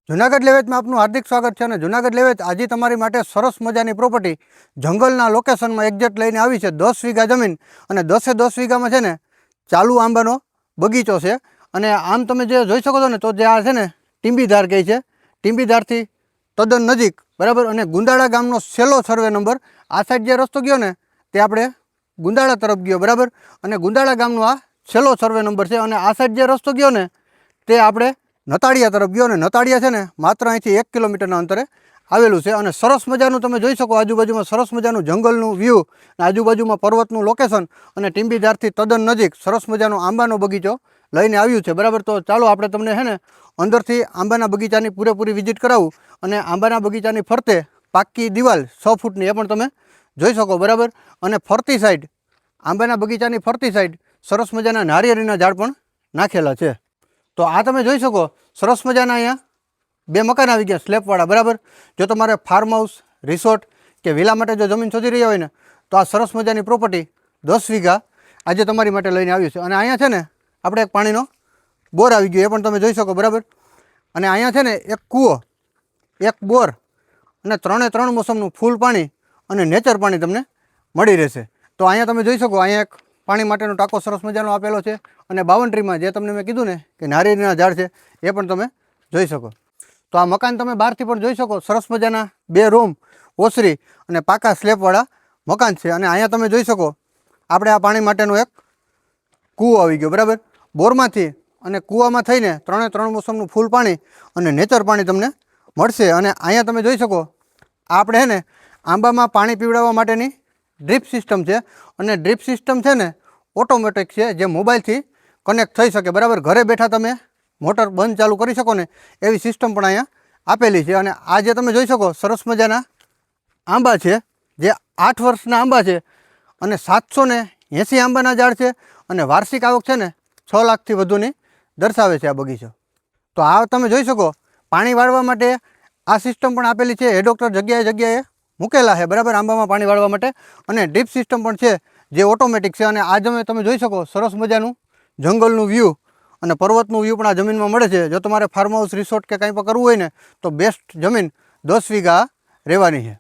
જુનાગઢ લેવેચમાં આપનું હાર્દિક સ્વાગત છે અને જુનાગઢ લેવેચ આજે તમારી માટે સરસ મજાની પ્રોપર્ટી જંગલના લોકેશનમાં એક્ઝેક્ટ લઈને આવી છે। 10 વીઘા જમીન અને 10 વીઘામાં છે ને ચાલુ આંબાનો બગીચો છે અને આમ તમે જે જોઈ શકો છો ને તો જે આ છે ને ટીંબીધાર કહે છે, ટીંબીધારથી તદ્દન નજીક બરાબર। અને ગુંદાળા ગામનો છેલ્લો સર્વે નંબર, આ સાઈડ જે રસ્તો ગયો ને તે આપણે ગુંદાળા તરફ ગયો બરાબર, અને ગુંદાળા ગામનો આ છેલ્લો સર્વે નંબર છે અને આ સાઈડ જે રસ્તો ગયો ને તે આપણે નતાળિયા તરફ ગયો અને નતાળિયા છે ને માત્ર અહીંથી 1 કિલોમીટરના અંતરે આવેલું છે અને સરસ મજાનું તમે જોઈ શકો આજુબાજુમાં સરસ મજાનું જંગલનું વ્યૂ, આજુબાજુમાં પર્વતનું લોકેશન અને ટીંબીધારથી તદ્દન નજીક સરસ મજાનો આંબાનો બગીચો લઈને આવ્યું છે બરાબર। તો ચાલો આપણે તમને છે ને અંદરથી આંબાના બગીચાની પૂરેપૂરી વિઝિટ કરાવું અને આંબાના બગીચાની ફરતે પાક્કી દિવાલ 6 ફૂટની એ પણ તમે જોઈ શકો બરાબર। અને ફરતી સાઈડ આંબાના બગીચાની ફરતી સાઈડ સરસ મજાના નારિયેળીના ઝાડ પણ નાખેલા છે। તો આ તમે જોઈ શકો સરસ મજાના અહીંયા 2 મકાન આવી ગયા સ્લેબવાળા બરાબર। જો તમારે ફાર્મ હાઉસ, રિસોર્ટ કે વિલા માટે જો જમીન શોધી રહ્યા હોય ને તો આ સરસ મજાની પ્રોપર્ટી 10 વીઘા આજે તમારી માટે લઈને આવ્યું છે। અને અહીંયા છે ને આપણે એક પાણીનો બોર આવી ગયો એ પણ તમે જોઈ શકો બરાબર। અને અહીંયા છે ને એક કૂવો, એક બોર અને 3 મોસમનું ફૂલ પાણી અને નેચર પાણી તમને મળી રહેશે। તો અહીંયા તમે જોઈ શકો અહીંયા એક પાણી માટેનો ટાંકો સરસ મજાનો આપેલો છે અને બાઉન્ડ્રીમાં જે તમને મેં કીધું ને કે નારિયેળીના ઝાડ છે એ પણ તમે જોઈ શકો। તો આ મકાન તમે બહારથી પણ જોઈ શકો સરસ મજાના 2 રૂમ, ઓસરી અને પાકા સ્લેબવાળા મકાન છે। અને અહીંયા તમે જોઈ શકો આપણે આ પાણી માટેનો એક કૂવો આવી ગયો બરાબર। બોરમાંથી અને કૂવામાં થઈને 3 મોસમનું ફૂલ પાણી અને નેચર પાણી તમને મળશે। અને અહીંયા તમે જોઈ શકો આપણે છે ને આંબામાં પાણી પીવડાવવા માટેની ડ્રીપ સિસ્ટમ છે અને ડ્રીપ સિસ્ટમ છે ને ઓટોમેટિક છે જે મોબાઈલથી કનેક્ટ થઈ શકે બરાબર। ઘરે બેઠા તમે મોટર બંધ ચાલુ કરી શકો ને એવી સિસ્ટમ પણ અહીંયા આપેલી છે। અને આ જે તમે જોઈ શકો સરસ મજાના આંબા છે જે 8 વર્ષના આંબા છે અને 780 આંબાના ઝાડ છે અને વાર્ષિક આવક છે ને 6 લાખથી વધુની દર્શાવે છે આ બગીચો। તો આ તમે જોઈ શકો પાણી વાળવા માટે આ સિસ્ટમ પણ આપેલી છે, હેડોક્ટર જગ્યાએ મૂકેલા છે બરાબર આંબામાં પાણી વાળવા માટે અને ડ્રીપ સિસ્ટમ પણ છે જે ઓટોમેટિક છે। અને આ તમે જોઈ શકો સરસ મજાનું જંગલનું વ્યૂ અને પર્વતનું વ્યૂ પણ આ જમીનમાં મળે છે। જો તમારે ફાર્મ હાઉસ, રિસોર્ટ કે કંઈ પણ કરવું હોય ને તો બેસ્ટ જમીન 10 વીઘા રહેવાની છે।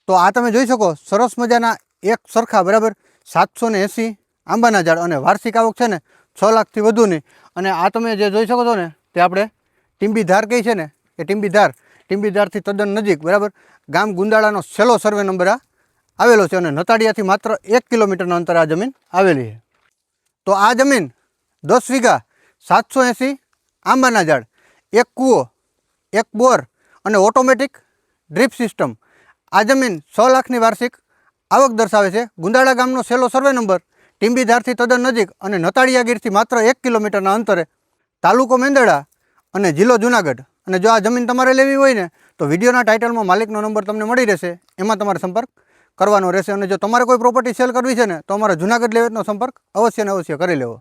તો આ તમે જોઈ શકો સરસ મજાના એક સરખા બરાબર 780 આંબાના ઝાડ અને વાર્ષિક આવક છે ને 6 લાખથી વધુની। અને આ તમે જે જોઈ શકો છો ને તે આપણે ટીંબીધાર કહી છે ને એ ટીંબીધારથી તદ્દન નજીક બરાબર ગામ ગુંદાળાનો છેલ્લો સર્વે નંબર આ આવેલો છે અને નતાળિયાથી માત્ર 1 કિલોમીટરના અંતરે આ જમીન આવેલી છે। તો આ જમીન 10 વીઘા, 780 આંબાના ઝાડ, એક કૂવો, એક બોર અને ઓટોમેટિક ડ્રીપ સિસ્ટમ, આ જમીન 6 લાખની વાર્ષિક આવક દર્શાવે છે। ગુંદાળા ગામનો છેલ્લો સર્વે નંબર, ટીંબીધારથી તદ્દન નજીક અને નતાળિયા ગીરથી માત્ર 1 કિલોમીટરના અંતરે, તાલુકો મેંદરડા અને જિલ્લો જુનાગઢ। અને જો આ જમીન તમારે લેવી હોય ને તો વિડીયોના ટાઇટલમાં માલિકનો નંબર તમને મળી રહેશે, એમાં તમારે સંપર્ક કરવાનો રહેશે। અને જો તમારે કોઈ પ્રોપર્ટી સેલ કરવી છે ને તો અમારા જુનાગઢ લેવેચનો સંપર્ક અવશ્ય ને અવશ્ય કરી લેવો।